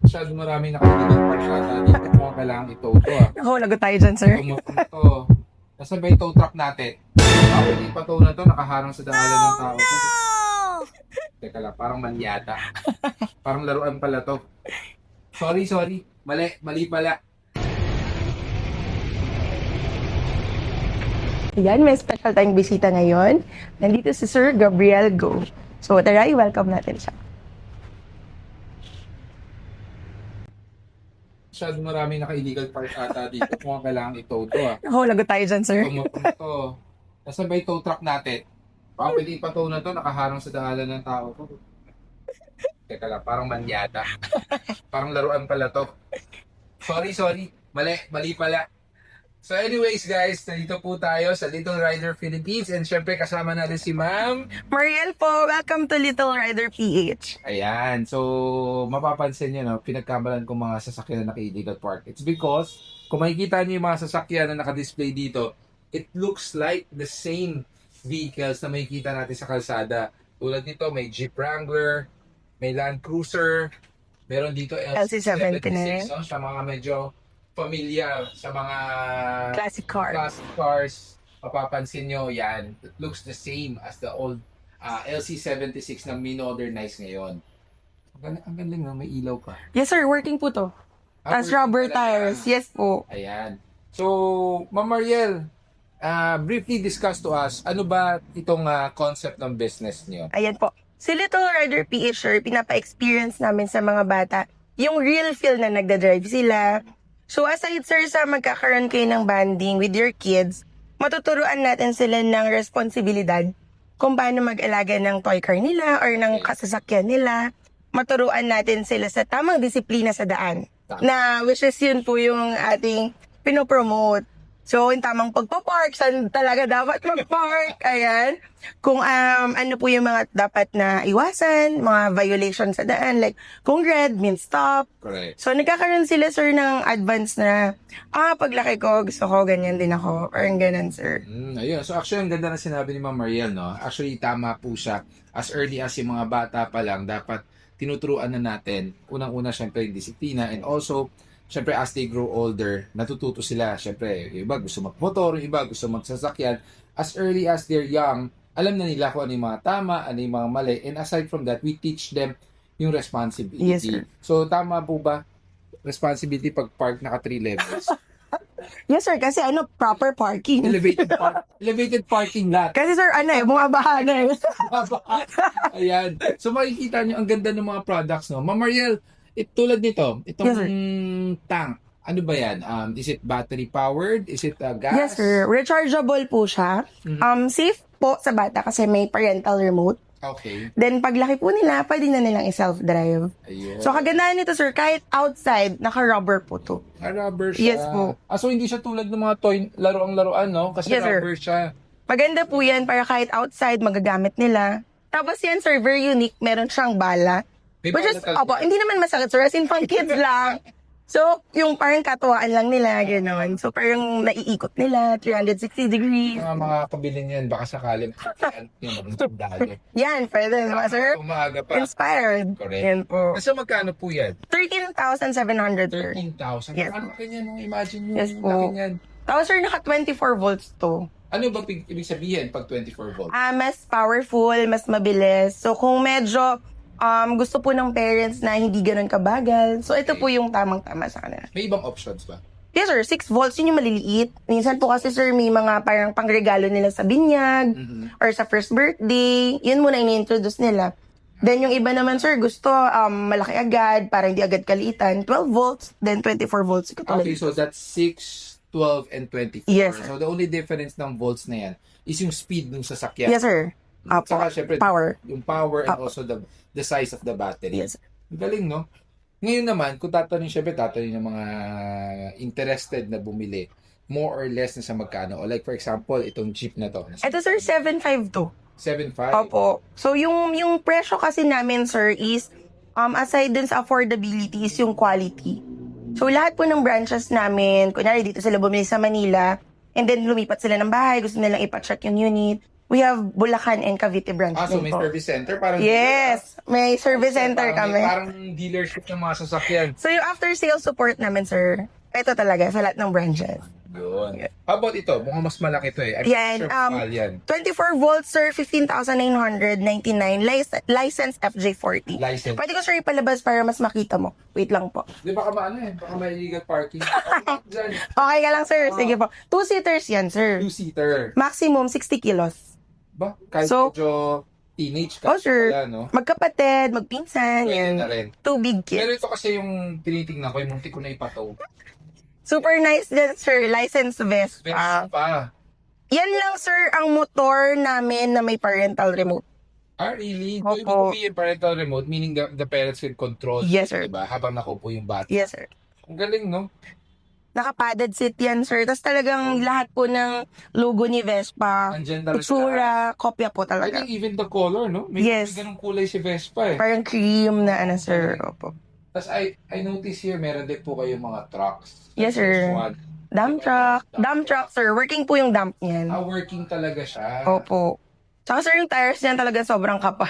Masyado maraming nakikita park ata dito. Mukhang kailangan ito ah. Ako, lagot tayo dyan, sir. Ito mo ito. Nasaan ba yung tow truck natin? Bakit yung pato na to nakaharang sa daanan ng tao ko? Teka lang, parang manyata. Parang laruan pala to. Sorry. Mali pala. Yan, may special tayong bisita ngayon. Nandito si Sir Gabriel Go. So, tara, i-welcome natin siya. Masyado maraming naka-illegal park ata dito. Mukhang kailangan ito ah. Ako, lagot tayo dyan, sir. Ito mo ito. Nasaan ba yung tow truck natin? Bakit yung pato na to nakaharang sa daanan ng tao ko? Teka lang, parang manyata. Parang laruan pala to. Sorry. Mali pala. So anyways guys, nandito po tayo sa Little Rider Philippines and syempre kasama natin si Ma'am. Mariel po, welcome to Little Rider PH. Ayan, so mapapansin nyo, no, pinagkamalan ko mga sasakyan na naka-illegal park. It's because, kung makikita nyo yung mga sasakyan na naka-display dito, it looks like the same vehicles na makikita natin sa kalsada. Tulad nito, may Jeep Wrangler, may Land Cruiser, meron dito LC-79. no, sa mga medyo familiar sa mga Classic car. classic cars. Mapapansin nyo, yan, it looks the same as the old LC-76 na minodernize ngayon. Ang galing, no? May ilaw pa. Yes, sir. Working po to. As Working rubber talaga. tires. Yes po. Ayan. So, Ma'am Mariel, briefly discuss to us, ano ba itong concept ng business niyo? Ayan po. Si Little Rider PH, sir, pinapa-experience namin sa mga bata yung real feel na nagda-drive sila. So, aside, sir, sa magkakaroon kayo ng bonding with your kids, matuturuan natin sila ng responsibilidad kung paano mag-alaga ng toy car nila or ng kasasakyan nila. Maturuan natin sila sa tamang disiplina sa daan. Tama. Na which is yun po yung ating pinopromote. So, yung tamang pagpapark, saan talaga dapat mag-park, ayan. Kung ano po yung mga dapat na iwasan, mga violation sa daan, like kung red means stop. Correct. So, nagkakaroon sila, sir, ng advance na, paglaki ko, gusto ko, ganyan din ako. Parang ganun, sir. Ayun. So actually, ang ganda na sinabi ni Ma'am Mariel, no? Actually, tama po siya. As early as yung mga bata pa lang, dapat tinuturuan na natin. Unang-una, syempre, yung disiplina. And also, syempre, as they grow older, natututo sila. Syempre, yung iba gusto magmotor, yung iba gusto magsasakyan. As early as they're young, alam na nila kung ano yung mga tama, ano yung mga mali. And aside from that, we teach them yung responsibility. Yes, sir. So, tama po ba? Responsibility pag park naka 3 levels. Yes, sir, kasi proper parking. Elevated parking lot. Kasi, sir, bumabaha na eh. Ayan. So makikita nyo, ang ganda ng mga products, no? Ma'am Mariel, tulad nito, itong Yes, sir. tank, ano ba yan? Is it battery powered? Is it gas? Yes, sir. Rechargeable po siya. Safe po sa bata kasi may parental remote. Okay. Then, paglaki po nila, pwede na nilang i-self-drive. Ayun. So, kagandahan nito, sir, kahit outside, naka-rubber po to. Rubber siya. Yes po. So hindi siya tulad ng mga toy, laruan, no? Kasi Yes, sir. rubber siya. Maganda po yan para kahit outside, magagamit nila. Tapos yan, sir, very unique. Meron siyang bala. May Which bala is, talaga. hindi naman masakit, sir. As in, pang kids lang. So, yung parang katuwaan lang nila, gano'n. So, parang naiikot nila, 360 degrees. Mga kabili niyan, baka sakaling yung dalo. Yan, pwede naman, sir. Umaga pa. Inspired. Correct. Yan po. Kasi magkano po yan? 13,700, sir. 13,000. Yes. Ano kanya nung imagine nyo? Yes yung po. laki niyan. Tapos, sir, naka 24 volts to. Ano ba ibig sabihin pag 24 volts? Mas powerful, mas mabilis. So, kung medyo gusto po ng parents na hindi ganun kabagal, so ito po yung tamang-tama sa kanila. May ibang options ba? Yes, sir. 6 volts, yun yung maliliit. Minsan po kasi, sir, may mga parang pangregalo nila sa binyag or sa first birthday. Yun muna ini-introduce nila. Then, yung iba naman, sir, gusto malaki agad para hindi agad kaliitan. 12 volts, then 24 volts. Okay, so that's 6, 12, and 24. Yes, sir. So the only difference ng volts na yan is yung speed ng sasakyan. Yes, sir. Saka syempre, Power. yung power and also the size of the battery. Yes, sir. Ang galing, no? Ngayon naman, kung tatanungin, syempre, tatanungin ng mga interested na bumili, more or less na sa magkano. O like, for example, itong Jeep na to. Ito, sir, 7.5 to. 7.5. Opo. So, yung presyo kasi namin, sir, is aside dun sa affordability is yung quality. So, lahat po ng branches namin, kunyari dito sila bumili sa Manila, and then lumipat sila ng bahay, gusto nilang ipacheck yung unit. We have Bulacan and Cavite branch So din may po. service center? Parang Yes, may service center kami. Parang dealership ng mga sasakyan. So yung after sales support namin, sir, ito talaga sa lahat ng branches. Yun. How about ito? Mukhang mas malaki ito eh. I'm Yan, sure mahal yan. 24 volts, sir, 15,999. License FJ40. License. Pwede ko, sir, ipalabas para mas makita mo. Wait lang po. Di baka maano eh. Baka may illegal parking. Diyan. Okay ka lang, sir. Sige po. 2-seaters yan, sir. Two-seater. Maximum 60 kilos. Ba? Kahit So, medyo teenage Oh, ka sir. pala, no? Magkapatid, magpinsan, Pwede yan. na rin. Two big Pero kids. ito kasi yung tinitingnan ko, yung muntik ko na ipataw. Super nice din, sir. License Vespa. Pa. Yan lang, sir, ang motor namin na may parental remote. Really? So, ibig Opo. sabihin parental remote, meaning the parents can control. Yes, sir. Diba? Habang nakaupo yung bata. Yes, sir. Ang galing, no? Naka-padded seat yan, sir. Tapos talagang lahat po ng logo ni Vespa, Andyan talaga. itsura, kopya po I talaga. think even the color, no? May Yes. ganung kulay si Vespa eh. Parang cream na ano, sir. Opo. Tapos I notice here, meron din po kayong mga trucks. Yes, sir. One. Dump truck. Dump truck, sir. Working po yung dump niyan. Working talaga siya. Opo. Tsaka, sir, yung tires niyan talaga sobrang kapal.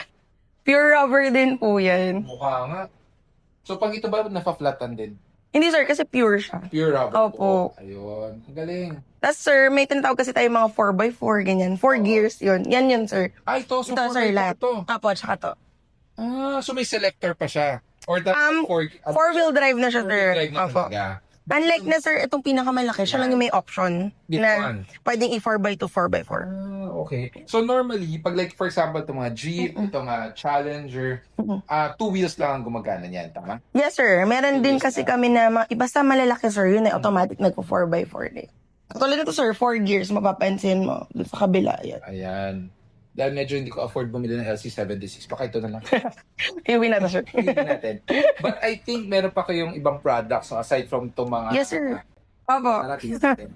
Pure rubber din po yan. Mukha nga. So, pag ito ba nafa-flatan din? Hindi, sir, kasi pure siya. Pure rubber Opo. po. Ayun. Ang galing. Tapos, sir, may tinatawag kasi tayo mga 4x4, ganyan. 4 gears yun. Yan yun, sir. Ito. So, Ito, sir, lahat. Ito. Opo, tsaka to. So may selector pa siya. Or the Four-wheel drive na siya, sir. drive na Opo. talaga. Unlike na, sir, itong pinakamalaki, siya lang yung may option Dito na one. pwedeng i-4x2, 4x4. Okay. So normally, pag like for example, itong mga Jeep, itong Challenger, two wheels lang ang gumagana niyan, tama? Yes, sir. Meron din kasi kami na, basta malalaki, sir, yun ay automatic nagpo-4x4 din. Katulad nito, sir, 4 gears, mapapansin mo. Doon sa kabila, yan. Ayan. Dahil medyo hindi ko afford bumili ng LC76, baka ito na lang. Iuwi na to, sir. Tingnan natin. But I think meron pa kayong ibang products no, aside from itong mga... Yes, sir. Opo. Tingnan natin.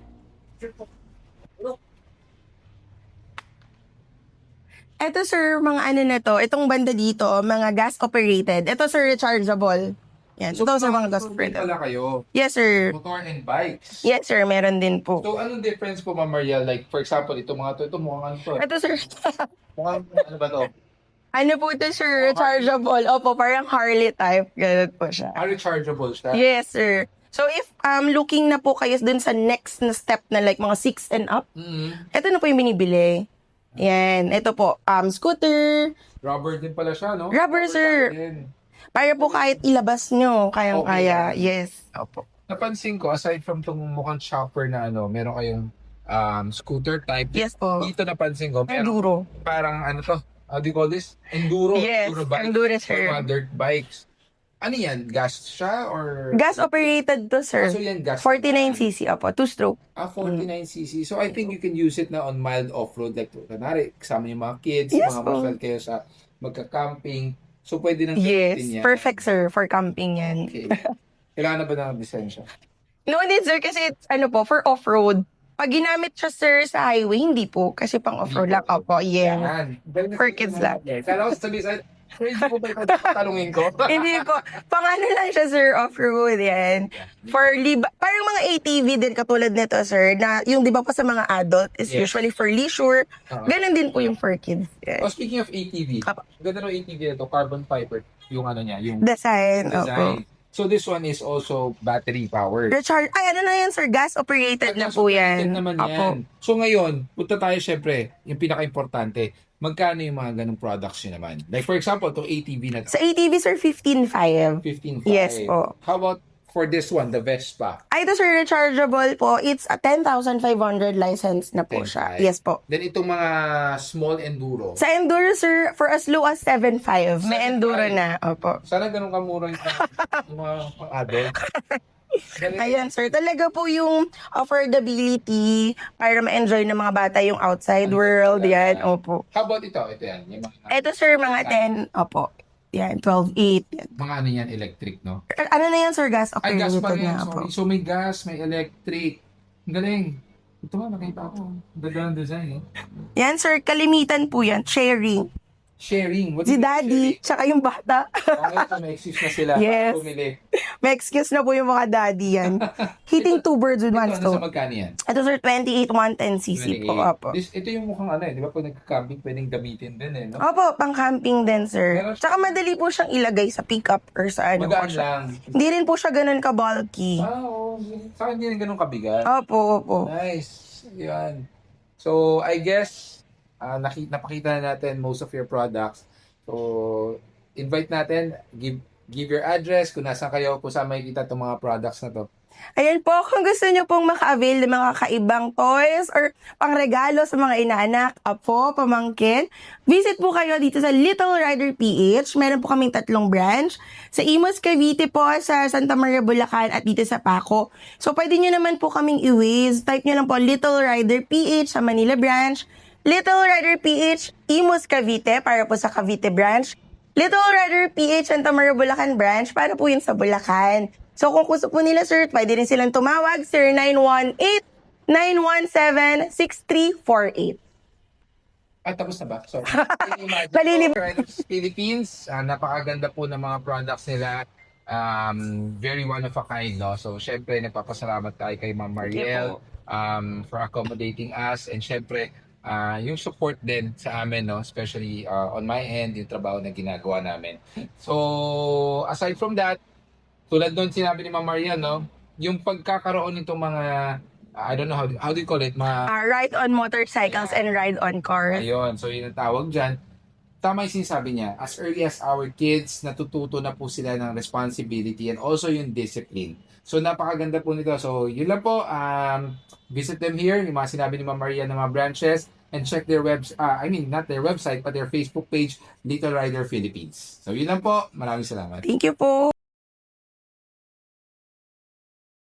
Ito, sir, mga ano na to, itong banda dito, mga gas-operated. Ito, sir, rechargeable. Yan. Ito, sir, mga gas-operated. pala kayo. Yes, sir. Motor and bikes. Yes, sir, meron din po. So, anong difference po, Ma'am Maria? Like, for example, ito mukhang ano to. Ito, sir. Mukhang ano ba to? Ano po ito, sir? Rechargeable. Opo, parang Harley type. Ganun po siya. Rechargeable siya? Yes, sir. So, if looking na po kayo dun sa next na step na like mga 6 and up, ito na po yung binibili. Yan. Ito po, scooter. Rubber din pala siya, no? Rubber, sir. Din. Para po kahit ilabas nyo, kayang-kaya. Okay. Yes. Opo. Napansin ko, aside from itong mukhang shopper na ano, meron kayong scooter type. Yes po. Dito napansin ko, meron Enduro. parang ano to, how do you call this? Enduro. Yes, bike. enduro, sir. Or mga dirt bikes. Ano yan? Gas siya or... Gas-operated to, sir. So yan, gas. 49cc, opo. 2-stroke. 49cc. So I think you can use it na on mild off-road. Like, kunwari, kasama yung mga kids, Yes mga po. masyal kayo sa magka-camping. So pwede nang Yes. gamitin yan. Perfect, sir, for camping yan. Okay. Kailangan na ba ng lisensya? No need, sir, kasi it's, for off-road. Pag ginamit siya, sir, sa highway, hindi po. Kasi pang off-road lang. Opo, yeah. Yan. For kids lang. Kala ko sabi sa crazy po ba yung talungin ko? Hindi po. Pang ano lang siya, sir, off-road yan. Parang mga ATV din katulad nito, sir, na yung di ba pa sa mga adult is Yes. usually for leisure. Oo. Ganon din po yung for kids. Yan. Speaking of ATV, Apa. ganda ng ATV na to, carbon fiber, yung ano niya, yung Design. Opo. design. So this one is also battery powered. Ay, ano na yan, sir? Gas-operated na po yan. Naman Opo. yan. So ngayon, punta tayo syempre, yung pinaka-importante, magkano yung mga ganong products nyo naman? Like for example, itong ATV na Sa ATV, sir, 15.5. 15.5. Yes po. How about for this one, the Vespa? Ay, ito, sir, rechargeable po. It's a 10,500 license na po siya. 10,500. Yes po. Then itong mga small enduro. Sa enduro, sir, for as low as 7.5. May 7.5. enduro na. Opo. Sana ganun kamura yung mga adult. Ayan, sir. Talaga po yung affordability para ma-enjoy ng mga bata yung outside world. Yan. Opo. How about ito? Ito yan. Yung mga, Ito, sir, mga 10. Opo. Yan, 12.8. Yan. mga ano yan, electric, no? Ano na yan, sir? Gas Ay, gas operated pa rin. na. Opo. Sorry. So may gas, may electric. Ang galing. Ito nga, nakita ko. Ganda ng design, eh. Yan, sir. Kalimitan po yan. Sharing. Sharing. What Si do you mean daddy, sharing? tsaka yung bata. Okay, so may excuse na sila Yes. para bumili. May excuse na po yung mga daddy yan. Hitting two birds with one Ito, ano sa stone. magkano yan? Ito sir, 28 110cc po. 28. Opo. Ito yung mukhang ano eh, di ba pag nagka-camping pwedeng gamitin din eh, no? Opo, pang camping din sir. Pero- Tsaka madali po siyang ilagay sa pickup or sa ano po Magaan siya. lang. Hindi rin po siya ganun ka-bulky. Oo. Sa akin hindi rin ganun kabigat. Opo, opo. Nice. Yan. So, I guess, napakita na natin most of your products. So, invite natin, give your address, kung nasan kayo, kung saan makikita itong mga products na to. Ayan po, kung gusto nyo pong maka-avail ng mga kaibang toys or pangregalo sa mga inaanak, apo, pamangkin, visit po kayo dito sa Little Rider PH. Meron po kaming 3 branch. Sa Imus, Cavite po, sa Santa Maria, Bulacan, at dito sa Paco. So, pwede nyo naman po kaming i-waze. Type nyo lang po Little Rider PH sa Manila branch. Little Rider PH, Imus, Cavite, para po sa Cavite branch. Little Rider PH Santa Maria, Bulacan branch, para po yun sa Bulacan. So kung gusto po nila sir, pwede rin silang tumawag, 0918-917-6348. Tapos na ba? Sorry. Malilip- Riders Philippines, napakaganda po ng mga products nila. Very one of a kind, no? So, syempre, nagpapasalamat tayo kay Ma'am Mariel for accommodating us. And syempre, yung support din sa amin, no? Especially on my end, yung trabaho na ginagawa namin. So, aside from that, tulad nun sinabi ni Ma'am Mariel, no? Yung pagkakaroon nitong mga, I don't know, how do you call it? Mga Ride on motorcycles and ride on cars. ayun, so yun ang tawag dyan. Tama yung sinasabi niya, as early as our kids, natututo na po sila ng responsibility and also yung discipline. So napakaganda po nito. So yun lang po, visit them here, yung mga sinabi ni Ma'am Maria ng mga branches, and check their not their website, but their Facebook page, Little Rider Philippines. So yun lang po, maraming salamat. Thank you po.